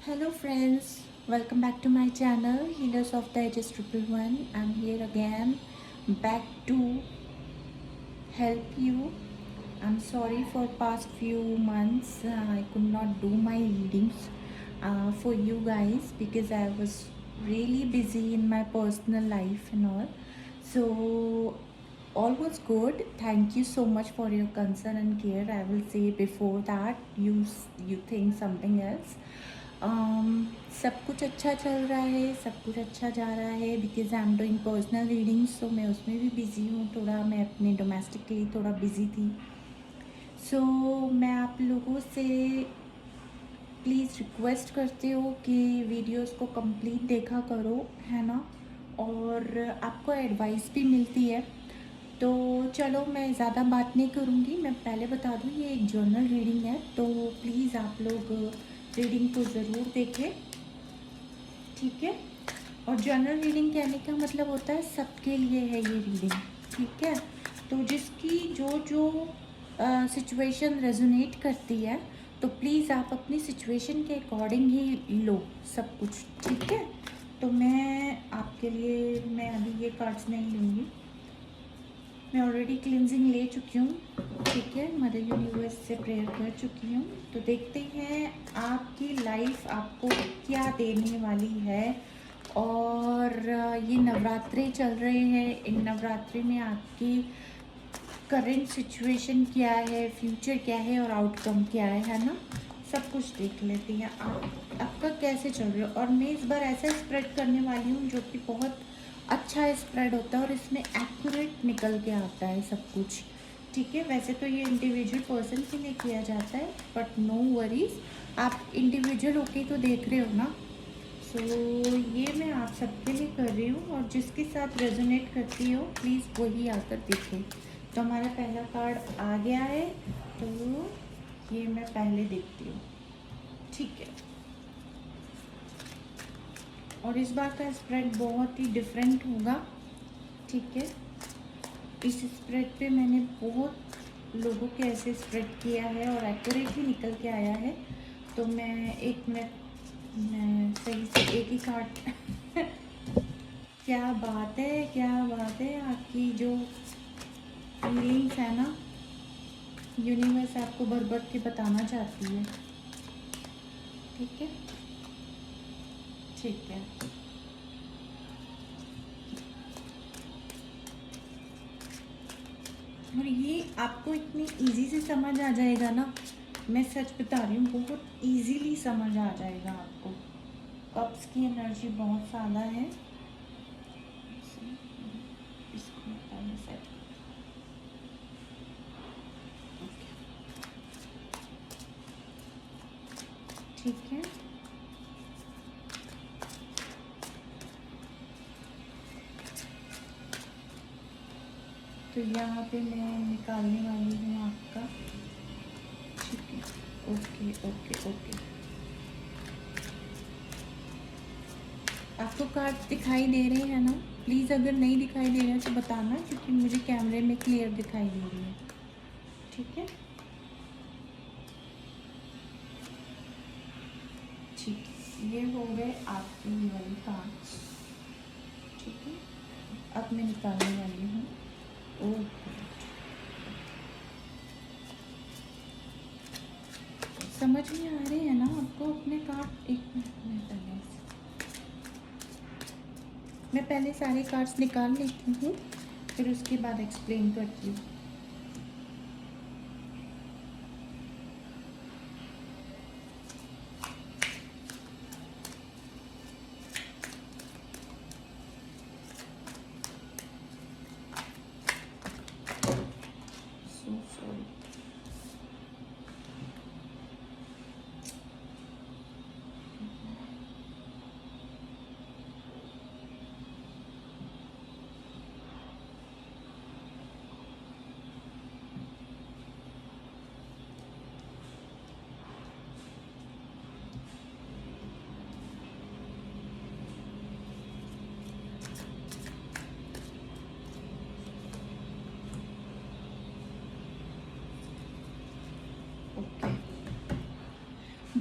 Hello friends, welcome back to my channel Healers of the Ages Triple One. I'm here again back to help you. I'm sorry for past few months I could not do my readings for you guys because I was really busy in my personal life and all. So all was good. Thank you so much for your concern and care. I will say before that you think something else. सब कुछ अच्छा चल रहा है, सब कुछ अच्छा जा रहा है because I am doing personal readings, तो मैं उसमें भी बिज़ी हूँ थोड़ा। मैं अपने डोमेस्टिक के लिए थोड़ा बिज़ी थी। मैं आप लोगों से प्लीज़ रिक्वेस्ट करती हूँ कि वीडियोस को कंप्लीट देखा करो, है ना। और आपको एडवाइस भी मिलती है। तो चलो मैं ज़्यादा बात नहीं करूँगी, मैं पहले बता दूँ ये एक जर्नल रीडिंग है, तो प्लीज़ आप लोग रीडिंग को ज़रूर देखें, ठीक है। और जर्नल रीडिंग कहने का मतलब होता है सबके लिए है ये रीडिंग, ठीक है। तो जिसकी जो जो सिचुएशन रेजोनेट करती है तो प्लीज़ आप अपनी सिचुएशन के अकॉर्डिंग ही लो सब कुछ, ठीक है। तो मैं अभी ये कार्ड्स नहीं लूँगी, मैं ऑलरेडी क्लिनजिंग ले चुकी हूँ, ठीक है। मदर यूनिवर्स से प्रेयर कर चुकी हूँ। तो देखते हैं आपकी लाइफ आपको क्या देने वाली है। और ये नवरात्रे चल रहे हैं, इन नवरात्रि में आपकी करंट सिचुएशन क्या है, फ्यूचर क्या है और आउटकम क्या है ना। सब कुछ देख लेते हैं आपका कैसे चल रहा है। और मैं इस बार ऐसा स्प्रेड करने वाली हूँ जो कि बहुत अच्छा स्प्रेड होता है और इसमें एक्यूरेट निकल के आता है सब कुछ, ठीक है। वैसे तो ये इंडिविजुअल पर्सन के लिए किया जाता है, बट नो वरीज, आप इंडिविजुअल होके तो देख रहे हो ना। ये मैं आप सबके लिए कर रही हूँ और जिसके साथ रेजोनेट करती हो प्लीज़ वही आकर देखें। तो हमारा पहला कार्ड आ गया है, तो ये मैं पहले देखती हूँ, ठीक है। और इस बार का स्प्रेड बहुत ही डिफरेंट होगा, ठीक है। इस स्प्रेड पे मैंने बहुत लोगों के ऐसे स्प्रेड किया है और एक्यूरेटली निकल के आया है। तो मैं एक मिनट, मैं सही से एक ही कार्ड क्या बात है, क्या बात है। आपकी जो फीलिंग्स है ना, यूनिवर्स आपको भर भर के बताना चाहती है, ठीक है, ठीक है। और ये आपको इतनी इजी से समझ आ जाएगा ना, मैं सच बता रही हूँ, बहुत इजीली समझ आ जाएगा आपको। कप्स की एनर्जी बहुत ज़्यादा है। इसको मैं पहले सेट, ठीक है। तो यहाँ पे मैं निकालने वाली हूँ आपका, ठीक है। ओके ओके ओके, आपको कार्ड दिखाई दे रहे हैं ना। प्लीज़ अगर नहीं दिखाई दे रहे हैं तो बताना, क्योंकि मुझे कैमरे में क्लियर दिखाई दे रही है, ठीक है। ठीक है, ये हो गए आपके ये वाली कार्ड्स, ठीक है। अब मैं निकालने वाली हूँ। ओके, समझ में आ रहे हैं ना आपको अपने कार्ड। एक मिनट में मैं पहले सारे कार्ड्स निकाल लेती हूँ, फिर उसके बाद एक्सप्लेन करती हूँ। So sorry.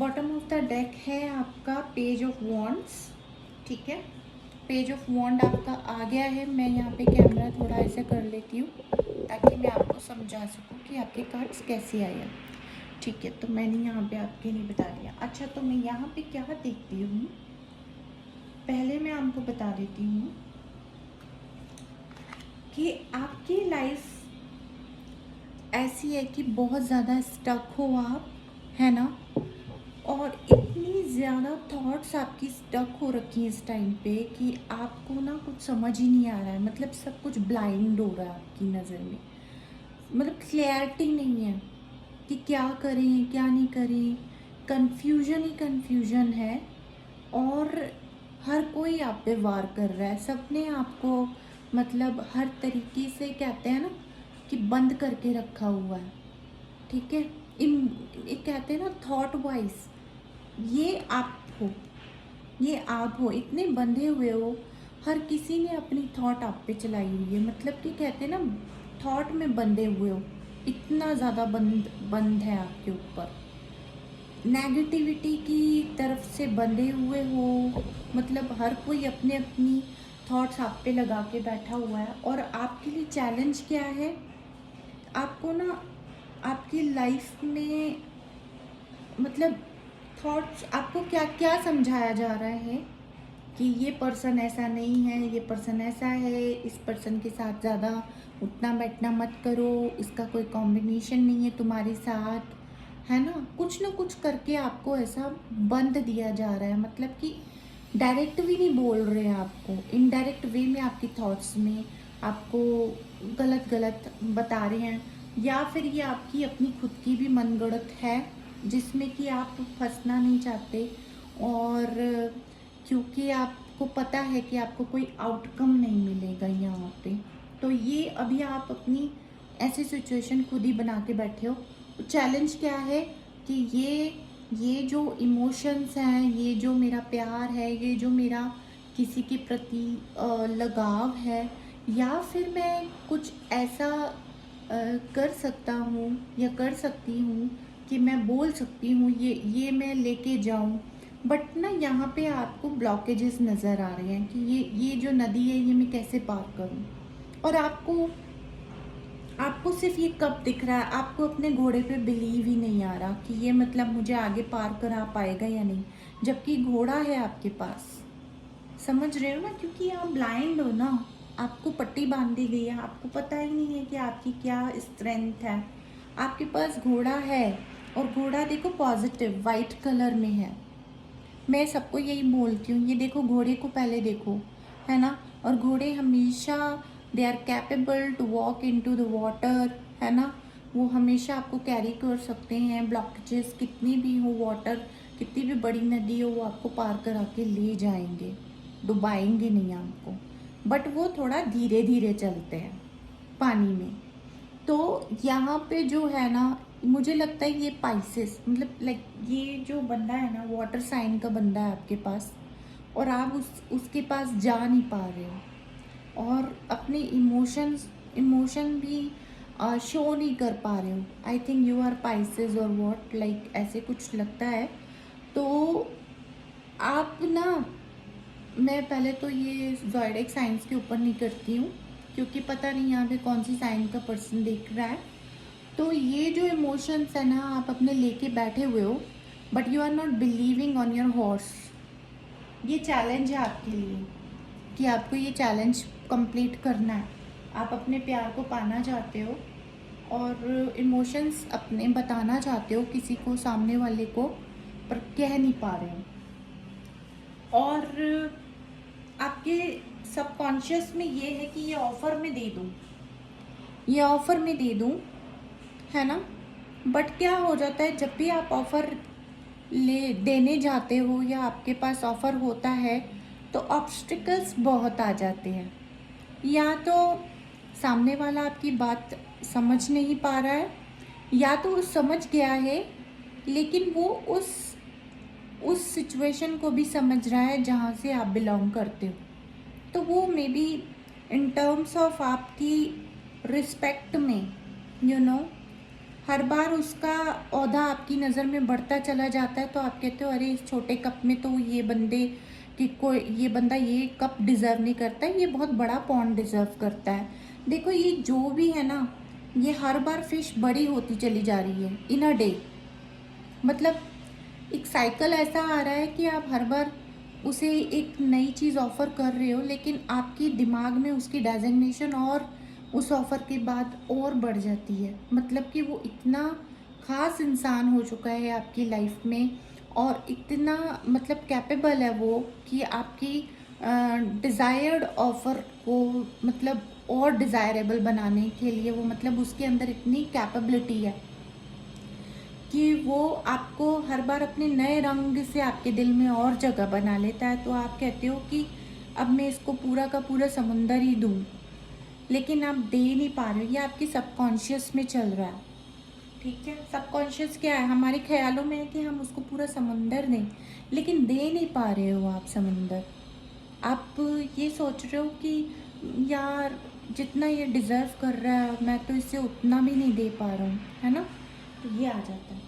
Bottom of the deck है आपका पेज ऑफ वॉन्ड्स, ठीक है। पेज ऑफ वॉन्ड आपका आ गया है। मैं यहाँ पे कैमरा थोड़ा ऐसे कर लेती हूँ ताकि मैं आपको समझा सकूँ कि आपके कार्ड्स कैसे आए हैं, ठीक है। तो मैंने यहाँ पे आपके लिए बता दिया। अच्छा, तो मैं यहाँ पे क्या देखती हूँ, पहले मैं आपको बता देती हूँ कि आपकी लाइफ ऐसी है कि बहुत ज़्यादा स्टक हो आप, है ना, और इतनी ज़्यादा थॉट्स आपकी स्टक हो रखी हैं इस टाइम पे कि आपको ना कुछ समझ ही नहीं आ रहा है। मतलब सब कुछ ब्लाइंड हो रहा है आपकी नज़र में, मतलब क्लैरिटी नहीं है कि क्या करें क्या नहीं करें, कन्फ्यूजन ही कन्फ्यूजन है। और हर कोई आप पे वार कर रहा है, सबने आपको मतलब हर तरीके से कहते हैं ना कि बंद करके रखा हुआ है, ठीक है। इन एक कहते हैं ना थॉट वाइज, ये आप हो इतने बंधे हुए हो, हर किसी ने अपनी थॉट आप पे चलाई हुई है। मतलब कि कहते हैं ना थॉट में बंधे हुए हो, इतना ज़्यादा बंद है आपके ऊपर, नेगेटिविटी की तरफ से बंधे हुए हो। मतलब हर कोई अपने अपनी थॉट्स आप पे लगा के बैठा हुआ है। और आपके लिए चैलेंज क्या है, आपको ना आपकी लाइफ में मतलब थॉट्स आपको क्या क्या समझाया जा रहा है कि ये पर्सन ऐसा नहीं है, ये पर्सन ऐसा है, इस पर्सन के साथ ज़्यादा उठना बैठना मत करो, इसका कोई कॉम्बिनेशन नहीं है तुम्हारे साथ, है ना। कुछ ना कुछ करके आपको ऐसा बंद दिया जा रहा है। मतलब कि डायरेक्ट भी नहीं बोल रहे हैं आपको, इनडायरेक्ट वे में आपकी थॉट्स में आपको गलत गलत बता रहे हैं, या फिर ये आपकी अपनी खुद की भी मनगढ़ंत है जिसमें कि आप फंसना नहीं चाहते। और क्योंकि आपको पता है कि आपको कोई आउटकम नहीं मिलेगा यहाँ पे, तो ये अभी आप अपनी ऐसी सिचुएशन खुद ही बना के बैठे हो। चैलेंज क्या है कि ये जो इमोशंस हैं, ये जो मेरा प्यार है, ये जो मेरा किसी के प्रति लगाव है, या फिर मैं कुछ ऐसा कर सकता हूँ या कर सकती हूँ कि मैं बोल सकती हूँ, ये मैं लेके जाऊँ। बट ना यहाँ पे आपको ब्लॉकेजेस नज़र आ रहे हैं कि ये जो नदी है ये मैं कैसे पार करूँ। और आपको आपको सिर्फ ये कब दिख रहा है, आपको अपने घोड़े पे बिलीव ही नहीं आ रहा कि ये मतलब मुझे आगे पार करा पाएगा या नहीं, जबकि घोड़ा है आपके पास। समझ रहे हो ना, क्योंकि आप ब्लाइंड हो ना, आपको पट्टी बांध दी गई है, आपको पता ही नहीं है कि आपकी क्या स्ट्रेंथ है। आपके पास घोड़ा है, और घोड़ा देखो पॉजिटिव वाइट कलर में है। मैं सबको यही बोलती हूँ, ये देखो घोड़े को पहले देखो, है ना। और घोड़े हमेशा they are capable to walk in to the water, है ना। वो हमेशा आपको कैरी कर सकते हैं, ब्लॉकेजेस कितनी भी हो, वाटर कितनी भी बड़ी नदी हो, वो आपको पार करा के ले जाएंगे, डुबाएंगे नहीं आपको। बट वो थोड़ा धीरे धीरे चलते हैं पानी में। तो यहाँ पे जो है ना, मुझे लगता है ये पाइसेस मतलब लाइक ये जो बंदा है ना, वाटर साइन का बंदा है आपके पास, और आप उसके पास जा नहीं पा रहे हो, और अपने इमोशन भी शो नहीं कर पा रहे हो। I think you are Pisces और व्हाट लाइक ऐसे कुछ लगता है। तो आप ना, मैं पहले तो ये ज़ोडिएक साइंस के ऊपर नहीं करती हूँ, क्योंकि पता नहीं यहाँ पे कौन सी साइन का पर्सन देख रहा है। तो ये जो इमोशंस है ना, आप अपने लेके बैठे हुए हो, but you are not believing on your horse. ये चैलेंज है आपके लिए कि आपको ये चैलेंज कंप्लीट करना है। आप अपने प्यार को पाना चाहते हो, और इमोशंस अपने बताना चाहते हो किसी को, सामने वाले को, पर कह नहीं पा रहे हो। और आपके सबकॉन्शियस में ये है कि ये ऑफ़र में दे दूँ, ये ऑफ़र में दे दूँ, है ना। बट क्या हो जाता है, जब भी आप ऑफ़र ले देने जाते हो या आपके पास ऑफ़र होता है, तो ऑब्स्टिकल्स बहुत आ जाते हैं। या तो सामने वाला आपकी बात समझ नहीं पा रहा है, या तो वो समझ गया है लेकिन वो उस सिचुएशन को भी समझ रहा है जहाँ से आप बिलोंग करते हो। तो वो may be in terms of आपकी रिस्पेक्ट में, यू नो, हर बार उसका ओहदा आपकी नज़र में बढ़ता चला जाता है, तो आप कहते हो अरे इस छोटे कप में तो ये बंदा ये कप डिज़र्व नहीं करता है, ये बहुत बड़ा पॉन्ड डिज़र्व करता है। देखो ये जो भी है ना, ये हर बार फिश बड़ी होती चली जा रही है इन अ डे। मतलब एक साइकिल ऐसा आ रहा है कि आप हर बार उसे एक नई चीज़ ऑफ़र कर रहे हो, लेकिन आपके दिमाग में उसकी डेजिग्नेशन और उस ऑफ़र के बाद और बढ़ जाती है। मतलब कि वो इतना ख़ास इंसान हो चुका है आपकी लाइफ में, और इतना मतलब कैपेबल है वो कि आपकी डिज़ायर्ड ऑफ़र को मतलब और डिज़ायरेबल बनाने के लिए वो मतलब उसके अंदर इतनी कैपेबिलिटी है कि वो आपको हर बार अपने नए रंग से आपके दिल में और जगह बना लेता है। तो आप कहते हो कि अब मैं इसको पूरा का पूरा समुंदर ही दूँ, लेकिन आप दे नहीं पा रहे हो, ये आपके सबकॉन्शियस में चल रहा है। ठीक है, सबकॉन्शियस क्या है, हमारे ख्यालों में है कि हम उसको पूरा समुंदर दें, लेकिन दे नहीं पा रहे हो आप समुंदर। आप ये सोच रहे हो कि यार जितना ये डिज़र्व कर रहा है मैं तो इससे उतना भी नहीं दे पा रहा हूँ, है ना। तो ये आ जाता है।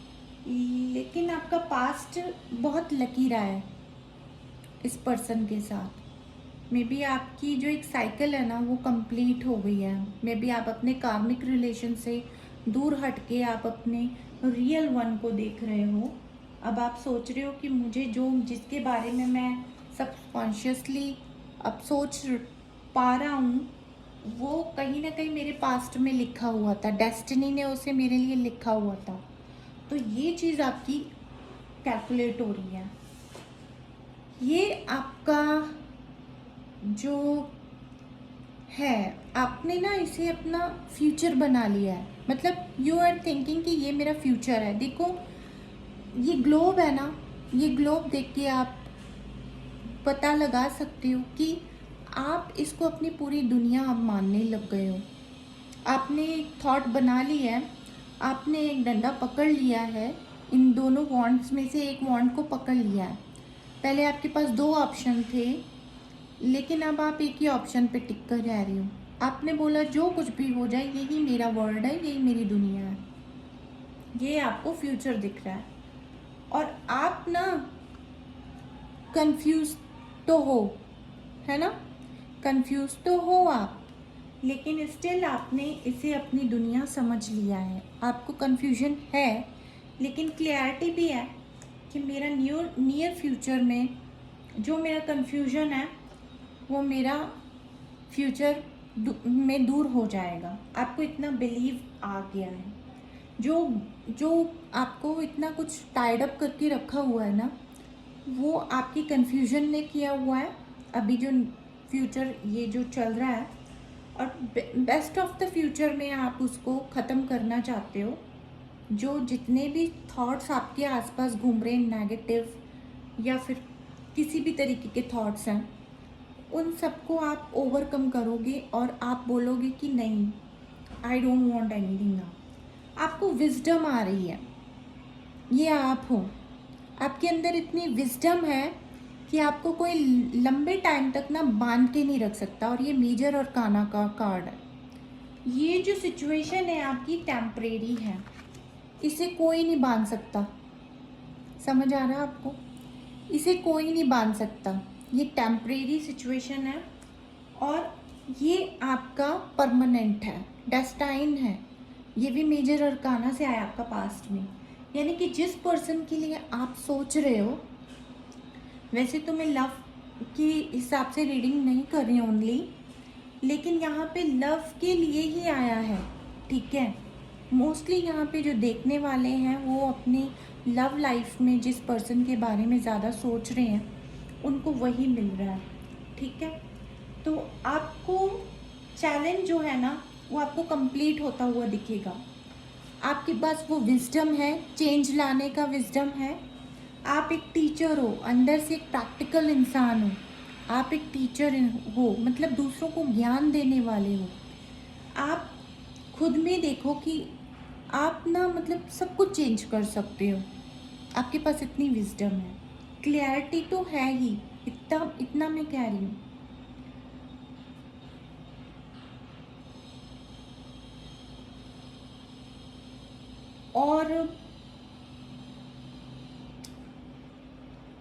लेकिन आपका पास्ट बहुत लकी रहा है इस पर्सन के साथ। मे बी आपकी जो एक साइकिल है ना वो कंप्लीट हो गई है। मे बी आप अपने कार्मिक रिलेशन से दूर हट के आप अपने रियल वन को देख रहे हो। अब आप सोच रहे हो कि मुझे जो जिसके बारे में मैं सबकॉन्शियसली अब सोच पा रहा हूँ, वो कहीं ना कहीं मेरे पास्ट में लिखा हुआ था, डेस्टिनी ने उसे मेरे लिए लिखा हुआ था। तो ये चीज़ आपकी कैलकुलेट हो रही है। ये आपका जो है, आपने ना इसे अपना फ्यूचर बना लिया है। मतलब यू आर थिंकिंग कि ये मेरा फ्यूचर है। देखो ये ग्लोब है ना, ये ग्लोब देख के आप पता लगा सकते हो कि आप इसको अपनी पूरी दुनिया अब मानने लग गए हो। आपने एक थॉट बना ली है, आपने एक डंडा पकड़ लिया है, इन दोनों वॉन्ड्स में से एक वॉन्ड को पकड़ लिया है। पहले आपके पास दो ऑप्शन थे, लेकिन अब आप एक ही ऑप्शन पे टिक कर रह रहे हो। आपने बोला जो कुछ भी हो जाए यही मेरा वर्ल्ड है, यही मेरी दुनिया है। ये आपको फ्यूचर दिख रहा है, और आप ना कंफ्यूज तो हो, है ना, कंफ्यूज तो हो आप, लेकिन स्टिल आपने इसे अपनी दुनिया समझ लिया है। आपको कंफ्यूजन है, लेकिन क्लैरिटी भी है कि मेरा नियर फ्यूचर में जो मेरा कंफ्यूजन है वो मेरा फ्यूचर में दूर हो जाएगा। आपको इतना बिलीव आ गया है। जो जो आपको इतना कुछ टाइड अप करके रखा हुआ है ना, वो आपकी कंफ्यूजन ने किया हुआ है। अभी जो फ्यूचर ये जो चल रहा है, और बेस्ट ऑफ द फ्यूचर में आप उसको ख़त्म करना चाहते हो। जो जितने भी थॉट्स आपके आसपास घूम रहे हैं नेगेटिव या फिर किसी भी तरीके के थॉट्स हैं, उन सबको आप ओवरकम करोगे और आप बोलोगे कि नहीं, I don't want anything now. आपको विजडम आ रही है, ये आप हो। आपके अंदर इतनी विजडम है कि आपको कोई लंबे टाइम तक ना बांध के नहीं रख सकता। और ये मेजर और काना का कार्ड है। ये जो सिचुएशन है आपकी टेम्परेरी है, इसे कोई नहीं बांध सकता। समझ आ रहा है आपको, इसे कोई नहीं बांध सकता। ये टेम्परेरी सिचुएशन है, और ये आपका परमानेंट है, डेस्टाइन है। ये भी मेजर और काना से आया आपका पास्ट में। यानी कि जिस पर्सन के लिए आप सोच रहे हो, वैसे तो मैं लव के हिसाब से रीडिंग नहीं कर रही हूँ ओनली, लेकिन यहाँ पे लव के लिए ही आया है। ठीक है, मोस्टली यहाँ पे जो देखने वाले हैं वो अपनी लव लाइफ में जिस पर्सन के बारे में ज़्यादा सोच रहे हैं उनको वही मिल रहा है। ठीक है, तो आपको चैलेंज जो है ना वो आपको कंप्लीट होता हुआ दिखेगा। आपके पास वो विजडम है, चेंज लाने का विजडम है। आप एक टीचर हो, अंदर से एक प्रैक्टिकल इंसान हो। आप एक टीचर हो, मतलब दूसरों को ज्ञान देने वाले हो। आप खुद में देखो कि आप ना मतलब सब कुछ चेंज कर सकते हो। आपके पास इतनी विजडम है, क्लैरिटी तो है ही। इतना इतना मैं कह रही हूँ। और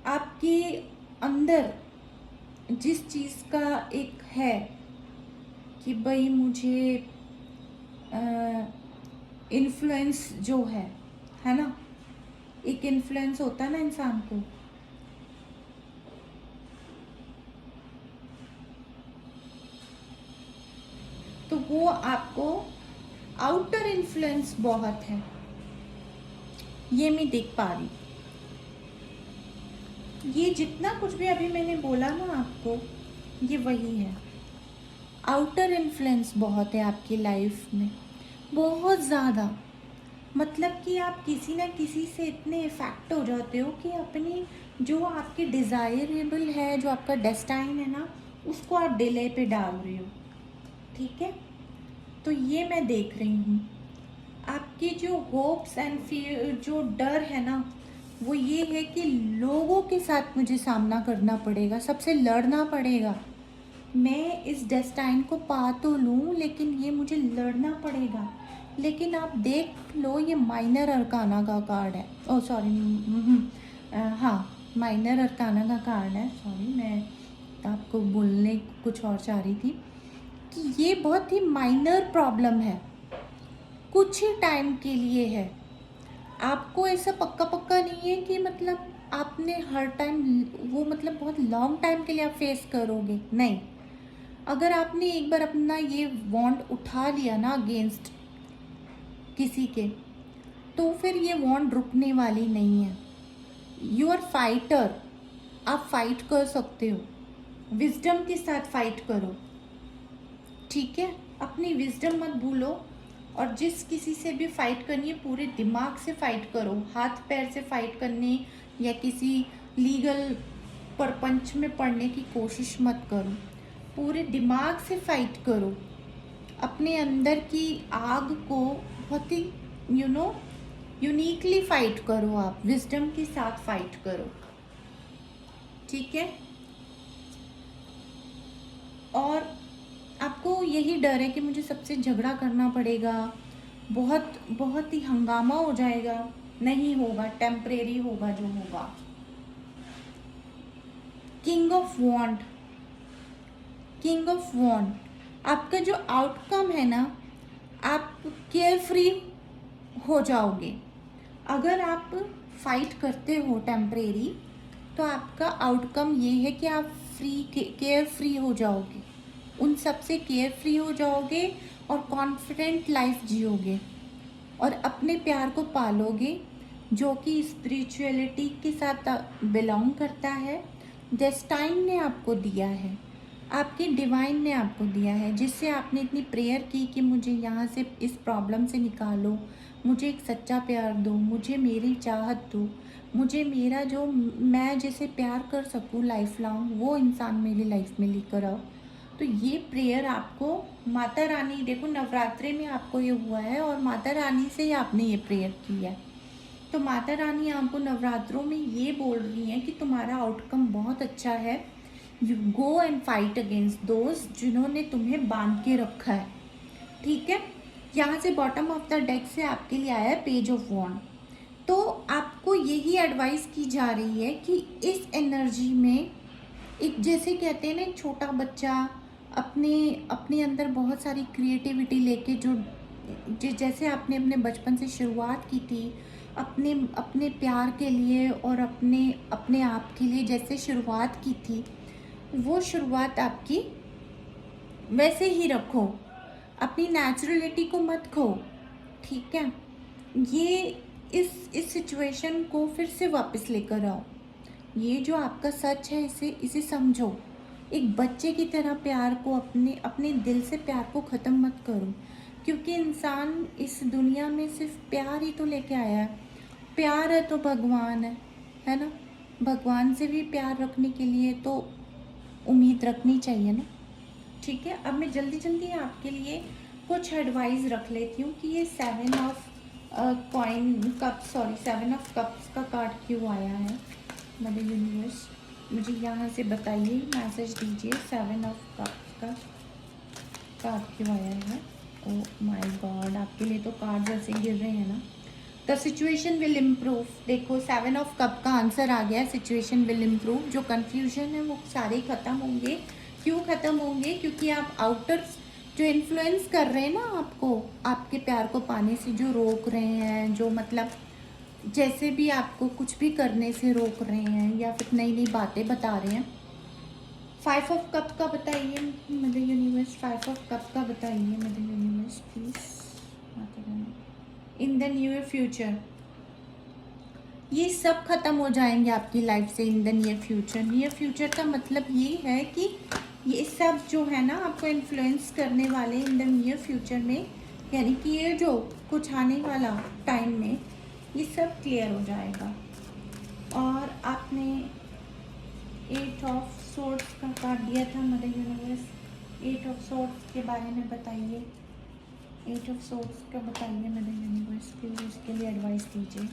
आपके अंदर जिस चीज़ का एक है कि भाई मुझे इन्फ्लुएंस जो है ना, एक इन्फ्लुएंस होता है ना इंसान को, तो वो आपको आउटर इन्फ्लुएंस बहुत है, ये मैं देख पा रही। ये जितना कुछ भी अभी मैंने बोला ना आपको, ये वही है। आउटर इन्फ्लुएंस बहुत है आपकी लाइफ में, बहुत ज़्यादा। मतलब कि आप किसी ना किसी से इतने इफेक्ट हो जाते हो कि अपनी जो आपकी डिज़ायरेबल है, जो आपका डेस्टाइन है ना, उसको आप डिले पे डाल रहे हो। ठीक है, तो ये मैं देख रही हूँ। आपकी जो होप्स एंड फियर, जो डर है ना, वो ये है कि लोगों के साथ मुझे सामना करना पड़ेगा, सबसे लड़ना पड़ेगा। मैं इस डेस्टाइन को पा तो लूँ, लेकिन ये मुझे लड़ना पड़ेगा। लेकिन आप देख लो, ये माइनर अरकाना का कार्ड है। ओ सॉरी, हाँ, माइनर अरकाना का कार्ड है। सॉरी, मैं आपको बोलने कुछ और चाह रही थी कि ये बहुत ही माइनर प्रॉब्लम है, कुछ ही टाइम के लिए है। आपको ऐसा पक्का पक्का नहीं है कि मतलब आपने हर टाइम वो, मतलब बहुत लॉन्ग टाइम के लिए आप फेस करोगे, नहीं। अगर आपने एक बार अपना ये वॉन्ड उठा लिया ना अगेंस्ट किसी के, तो फिर ये वॉन्ड रुकने वाली नहीं है। यू आर फाइटर, आप फाइट कर सकते हो, विजडम के साथ फाइट करो। ठीक है, अपनी विजडम मत भूलो, और जिस किसी से भी फाइट करनी है पूरे दिमाग से फाइट करो, हाथ पैर से फाइट करने या किसी लीगल परपंच में पड़ने की कोशिश मत करो, पूरे दिमाग से फाइट करो। अपने अंदर की आग को बहुत ही यूनिकली फाइट करो, आप विजडम के साथ फाइट करो। ठीक है, और आपको यही डर है कि मुझे सबसे झगड़ा करना पड़ेगा, बहुत बहुत ही हंगामा हो जाएगा। नहीं होगा, टेम्परेरी होगा जो होगा। King of wand, king of wand, आपका जो आउटकम है ना, आप केयर फ्री हो जाओगे। अगर आप फाइट करते हो टेम्परेरी, तो आपका आउटकम ये है कि आप केयर फ्री हो जाओगे, उन सब से केयर फ्री हो जाओगे और कॉन्फिडेंट लाइफ जियोगे, और अपने प्यार को पालोगे, जो कि स्पिरिचुअलिटी के साथ बिलोंग करता है। डेस्टाइन ने आपको दिया है, आपकी डिवाइन ने आपको दिया है, जिससे आपने इतनी प्रेयर की कि मुझे यहाँ से, इस प्रॉब्लम से निकालो, मुझे एक सच्चा प्यार दो, मुझे मेरी चाहत दो, मुझे मेरा जो, मैं जिसे प्यार कर सकूँ लाइफ लॉन्ग, वो इंसान मेरी लाइफ में लेकर आओ। तो ये प्रेयर आपको माता रानी, देखो नवरात्रि में आपको ये हुआ है, और माता रानी से ही आपने ये प्रेयर की है। तो माता रानी आपको नवरात्रों में ये बोल रही हैं कि तुम्हारा आउटकम बहुत अच्छा है। You go and fight against those जिन्होंने तुम्हें बांध के रखा है। ठीक है, यहाँ से बॉटम ऑफ द डेक से आपके लिए आया है पेज ऑफ वॉन्ड। तो आपको यही एडवाइस की जा रही है कि इस एनर्जी में, एक जैसे कहते हैं ना, एक छोटा बच्चा अपने अपने अंदर बहुत सारी क्रिएटिविटी लेके, जो जैसे आपने अपने बचपन से शुरुआत की थी, अपने अपने प्यार के लिए और अपने अपने आप के लिए जैसे शुरुआत की थी, वो शुरुआत आपकी वैसे ही रखो, अपनी नेचुरलिटी को मत खो। ठीक है, ये इस सिचुएशन को फिर से वापस लेकर आओ। ये जो आपका सच है, इसे समझो। एक बच्चे की तरह प्यार को, अपने अपने दिल से प्यार को ख़त्म मत करो, क्योंकि इंसान इस दुनिया में सिर्फ प्यार ही तो लेके आया है। प्यार है तो भगवान है ना। भगवान से भी प्यार रखने के लिए तो उम्मीद रखनी चाहिए ना। ठीक है, अब मैं जल्दी जल्दी आपके लिए कुछ एडवाइस रख लेती हूँ कि ये 7 ऑफ कप्स का कार्ड क्यों आया है। मदर यूनिवर्स, मुझे यहाँ से बताइए, मैसेज दीजिए, 7 ऑफ कप्स का कार्ड क्यों आया है। ओ माय गॉड, आपके लिए तो कार्ड ऐसे गिर रहे हैं ना। The the situation will improve. देखो 7 ऑफ कप का आंसर आ गया, सिचुएशन विल इम्प्रूव। जो कन्फ्यूजन है वो सारे ख़त्म होंगे। क्यों ख़त्म होंगे? क्योंकि आप आउटर जो इन्फ्लुएंस कर रहे हैं ना आपको, आपके प्यार को पाने से जो रोक रहे हैं, जो मतलब जैसे भी आपको कुछ भी करने से रोक रहे हैं या फिर नई नई बातें बता रहे हैं। 5 ऑफ कप का बताइए मदर यूनिवर्स, 5 ऑफ कप का बताइए mother universe please. In the near future ये सब खत्म हो जाएंगे आपकी लाइफ से। In the near future, near future का मतलब ये है कि ये सब जो है ना आपको इन्फ्लुएंस करने वाले इन द नियर फ्यूचर में, यानी कि ये जो कुछ आने वाला टाइम में ये सब क्लियर हो जाएगा। और आपने 8 ऑफ सोर्ड्स का कार्ड दिया था मदर यूनिवर्स, 8 ऑफ सोर्ड्स के बारे में बताइए। 8 ऑफ सोर्ड्स का बताइए मदर यूनिवर्स, प्लीज उसके लिए एडवाइस दीजिए।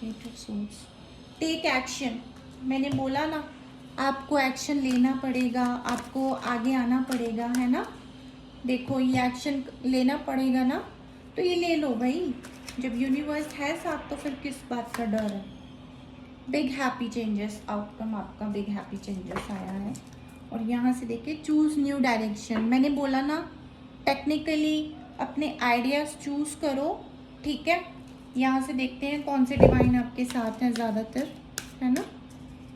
8 ऑफ सोर्ड्स, टेक एक्शन। मैंने बोला ना आपको एक्शन लेना पड़ेगा, आपको आगे आना पड़ेगा, है ना। देखो ये एक्शन लेना पड़ेगा ना, तो ये ले लो भाई। जब यूनिवर्स है साथ तो फिर किस बात का डर है। बिग हैप्पी चेंजेस, आउटकम आपका बिग हैप्पी चेंजेस आया है। और यहाँ से देखिए चूज़ न्यू डायरेक्शन। मैंने बोला ना टेक्निकली अपने आइडियाज़ चूज़ करो, ठीक है। यहाँ से देखते हैं कौन से डिवाइन आपके साथ हैं ज़्यादातर, है ना,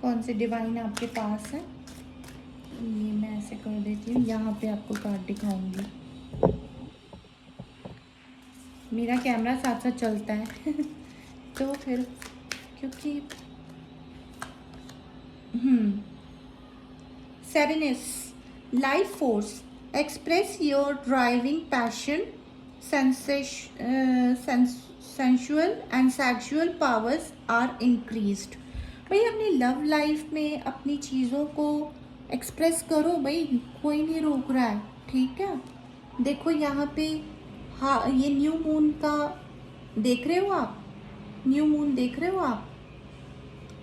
कौन से डिवाइन आपके पास है। ये मैं ऐसे कर देती हूँ, यहाँ पे आपको कार्ड दिखाऊंगी। मेरा कैमरा साथ साथ चलता है तो फिर क्योंकि सेरेनिस, life force, express your driving passion, sensual and sexual powers are increased. भाई अपनी लव लाइफ में अपनी चीज़ों को एक्सप्रेस करो भाई, कोई नहीं रोक रहा है, ठीक है। देखो यहाँ पे हाँ, ये न्यू मून का देख रहे हो आप, न्यू मून देख रहे हो आप,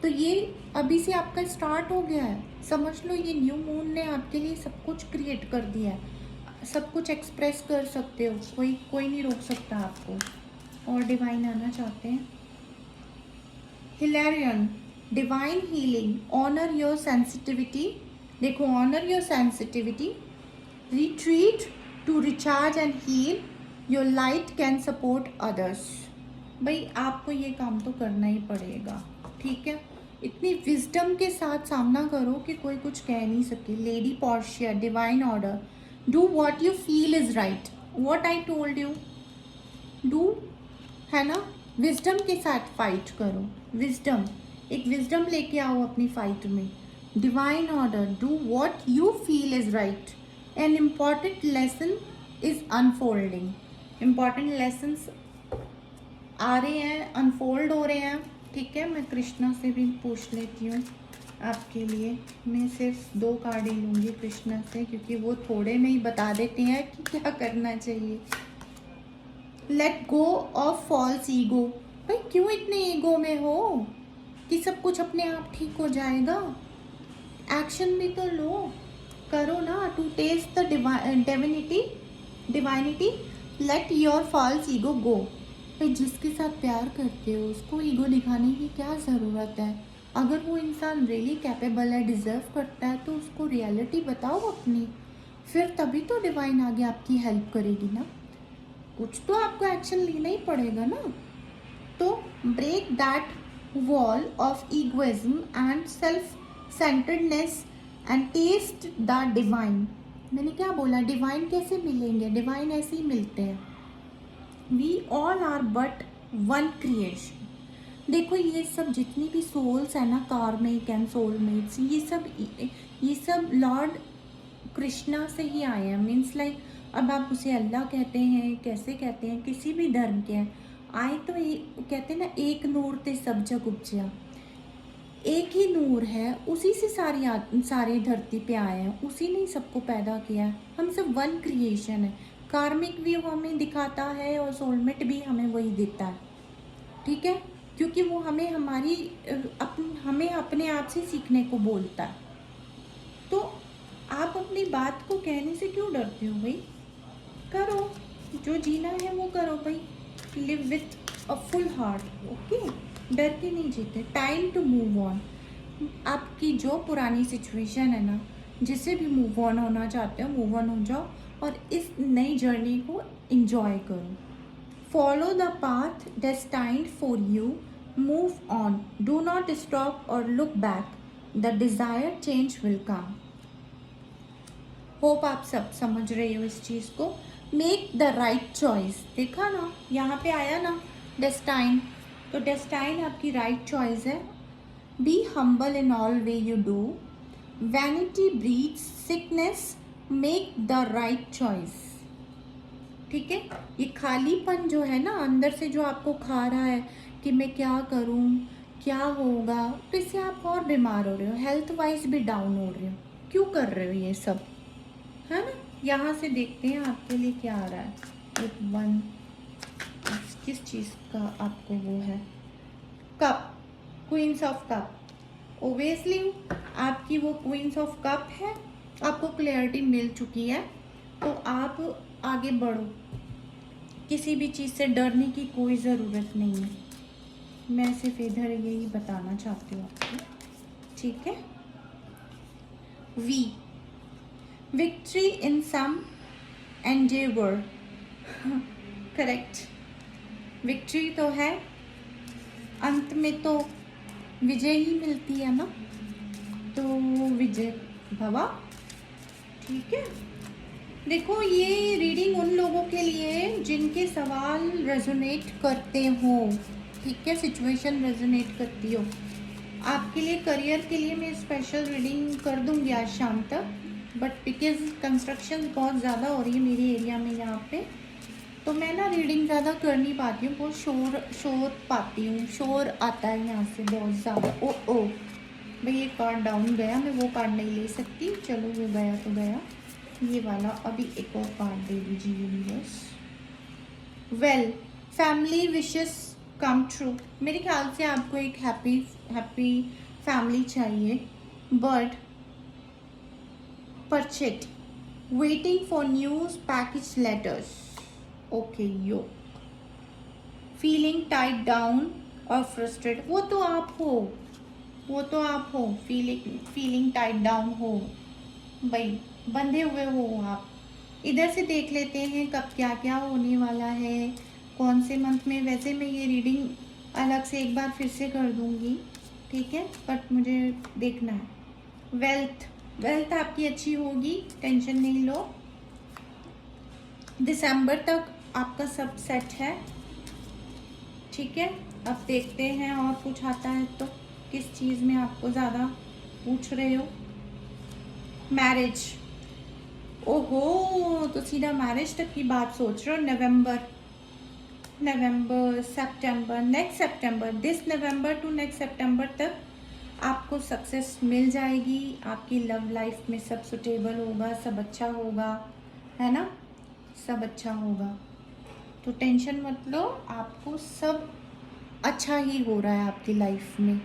तो ये अभी से आपका स्टार्ट हो गया है, समझ लो। ये न्यू मून ने आपके लिए सब कुछ क्रिएट कर दिया है, सब कुछ एक्सप्रेस कर सकते हो, कोई नहीं रोक सकता आपको। और डिवाइन आना चाहते हैं, Hilarion, divine healing, honour your sensitivity. देखो honour your sensitivity, retreat to recharge and heal, your light can support others. भाई आपको ये काम तो करना ही पड़ेगा, ठीक है। इतनी विजडम के साथ सामना करो कि कोई कुछ कह नहीं सके। Lady Portia, divine order, do what you feel is right, what I told you do, है ना। विजडम के साथ फाइट करो, विजडम, एक विजडम लेके आओ अपनी फाइट में। Divine order, do what you feel is right, an important lesson is unfolding. Important lessons आ रहे हैं, अनफोल्ड हो रहे हैं, ठीक है। मैं कृष्णा से भी पूछ लेती हूँ आपके लिए। मैं सिर्फ 2 कार्ड ही लूँगी कृष्णा से, क्योंकि वो थोड़े में ही बता देते हैं कि क्या करना चाहिए। Let go of false ego. भाई क्यों इतने ईगो में हो कि सब कुछ अपने आप ठीक हो जाएगा। एक्शन भी तो लो, करो ना। To test the divinity, let your false ego go. भाई जिसके साथ प्यार करते हो उसको ईगो दिखाने की क्या ज़रूरत है। अगर वो इंसान रियली कैपेबल है, डिज़र्व करता है, तो उसको रियलिटी बताओ अपनी, फिर तभी तो डिवाइन आगे आपकी हेल्प करेगी ना। कुछ तो आपको एक्शन लेना ही पड़ेगा ना। तो break that wall of egoism and self centredness and taste the divine. मैंने क्या बोला, डिवाइन कैसे मिलेंगे, डिवाइन ऐसे ही मिलते हैं। We all are but one creation. देखो ये सब जितनी भी सोल्स है ना, कार्मिक एंड सोलमेट्स, ये सब लॉर्ड कृष्णा से ही आए हैं। मीन्स लाइक अब आप उसे अल्लाह कहते हैं, कैसे कहते हैं, किसी भी धर्म के हैं, आए तो कहते हैं ना, एक नूर ते सब जग उपजा। एक ही नूर है, उसी से सारी धरती पे आए हैं, उसी ने सबको पैदा किया है। हम सब वन क्रिएशन है। कार्मिक व्यू हमें दिखाता है और सोलमेट भी हमें वही देता है, ठीक है, क्योंकि वो हमें हमें अपने आप से सीखने को बोलता है। तो आप अपनी बात को कहने से क्यों डरते हो भाई। करो, जो जीना है वो करो भाई। Live with full heart, okay, डर के नहीं जीते। Time to move on. आपकी जो पुरानी सिचुएशन है ना, जिससे भी मूव ऑन होना चाहते हो, मूव ऑन हो जाओ और इस नई जर्नी को इंजॉय करो। Follow the path destined for you, move on, do not stop और look back, the desire change will come. Hope आप सब समझ रहे हो इस चीज़ को। मेक द राइट चॉइस, देखा ना, यहाँ पे आया ना डेस्टाइन, तो डेस्टाइन आपकी राइट चॉइस है। Be humble in all way you do, vanity breeds sickness, make the right choice. ठीक है, ये खालीपन जो है ना अंदर से जो आपको खा रहा है कि मैं क्या करूँ, क्या होगा, तो इससे आप और बीमार हो रहे हो, हेल्थ वाइज भी डाउन हो रहे हो। क्यों कर रहे हो ये सब, है ना। यहाँ से देखते हैं आपके लिए क्या आ रहा है। एक वन, किस चीज़ का आपको वो है, cup, queens of cup. Obviously आपकी वो क्वींस ऑफ कप है, आपको क्लैरिटी मिल चुकी है, तो आप आगे बढ़ो। किसी भी चीज़ से डरने की कोई ज़रूरत नहीं है। मैं सिर्फ इधर यही बताना चाहती हूँ आपको, ठीक है। V, victory in some endeavour, correct, victory तो है, अंत में तो विजय ही मिलती है ना, तो विजय भवा, ठीक है। देखो ये रीडिंग उन लोगों के लिए जिनके सवाल रेजोनेट करते हो, ठीक है, सिचुएशन रेजोनेट करती हो। आपके लिए करियर के लिए मैं स्पेशल रीडिंग कर दूंगी आज शाम तक, बट बिकॉज कंस्ट्रक्शन बहुत ज़्यादा हो रही है मेरे एरिया में यहाँ पे, तो मैं ना रीडिंग ज़्यादा कर नहीं पाती हूँ, बहुत शोर पाती हूँ, शोर आता है यहाँ से बहुत ज़्यादा। ओ भाई ये कार्ड डाउन गया, मैं वो कार्ड नहीं ले सकती, चलो वो गया तो गया, ये वाला अभी एक और कार्ड दे दीजिए universe. Well, family wishes come true, मेरे ख्याल से आपको एक हैप्पी फैमिली चाहिए, but purchase, waiting for news package letters, okay yo, feeling tied down और फ्रस्ट्रेट, वो तो आप हो, वो तो आप हो, फीलिंग टाइड डाउन हो भाई, बंधे हुए हो आप। इधर से देख लेते हैं कब क्या क्या होने वाला है, कौन से मंथ में। वैसे मैं ये रीडिंग अलग से एक बार फिर से कर दूंगी, ठीक है, बट मुझे देखना है। वेल्थ आपकी अच्छी होगी, टेंशन नहीं लो। दिसंबर तक आपका सब सेट है, ठीक है। अब देखते हैं और कुछ आता है तो, किस चीज़ में आपको ज़्यादा पूछ रहे हो। मैरिज, ओहो, तो सीधा मैरिज तक की बात सोच रहे हो। नवंबर सितंबर, नेक्स्ट सितंबर, दिस नवंबर टू नेक्स्ट सितंबर तक आपको सक्सेस मिल जाएगी। आपकी लव लाइफ में सब सुटेबल होगा, सब अच्छा होगा, है ना, सब अच्छा होगा, तो टेंशन मत लो, आपको सब अच्छा ही हो रहा है आपकी लाइफ में।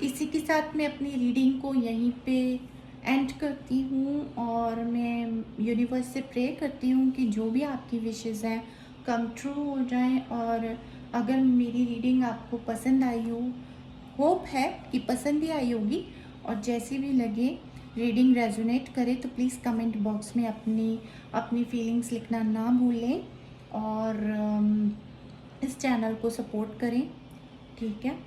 इसी के साथ मैं अपनी रीडिंग को यहीं पे एंड करती हूँ, और मैं यूनिवर्स से प्रे करती हूँ कि जो भी आपकी विशेस हैं कम ट्रू हो जाएं। और अगर मेरी रीडिंग आपको पसंद आई हो, होप है कि पसंद भी आई होगी, और जैसी भी लगे रीडिंग रेजोनेट करे, तो प्लीज़ कमेंट बॉक्स में अपनी फीलिंग्स लिखना ना भूलें, और इस चैनल को सपोर्ट करें, ठीक है,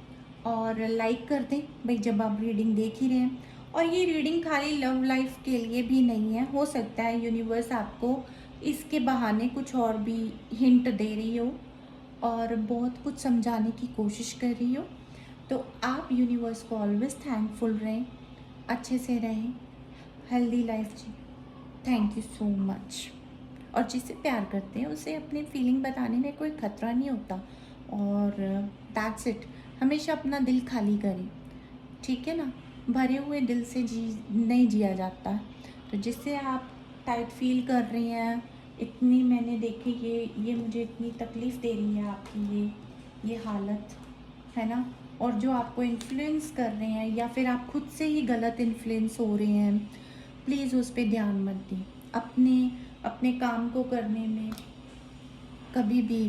और लाइक कर दें भाई जब आप रीडिंग देख ही रहे हैं। और ये रीडिंग खाली लव लाइफ के लिए भी नहीं है, हो सकता है यूनिवर्स आपको इसके बहाने कुछ और भी हिंट दे रही हो और बहुत कुछ समझाने की कोशिश कर रही हो, तो आप यूनिवर्स को ऑलवेज थैंकफुल रहें, अच्छे से रहें, हेल्दी लाइफ जी। Thank you so much. और जिससे प्यार करते हैं उसे अपनी फीलिंग बताने में कोई खतरा नहीं होता, और दैट्स इट। हमेशा अपना दिल खाली करें, ठीक है ना, भरे हुए दिल से नहीं जिया जाता। तो जिससे आप टाइट फील कर रही हैं, इतनी मैंने देखी, ये मुझे इतनी तकलीफ़ दे रही है आपकी ये हालत, है ना, और जो आपको इन्फ्लुएंस कर रहे हैं या फिर आप खुद से ही गलत इन्फ्लुएंस हो रहे हैं, प्लीज़ उस पर ध्यान मत दें। अपने काम को करने में कभी भी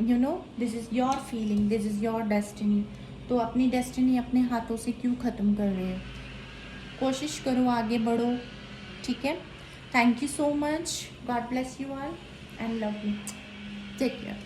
you know this is your feeling, this is your destiny. तो अपनी डेस्टिनी अपने हाथों से क्यों ख़त्म कर रहे हो? कोशिश करो, आगे बढ़ो, ठीक है। Thank you so much, God bless you all and love you, take care.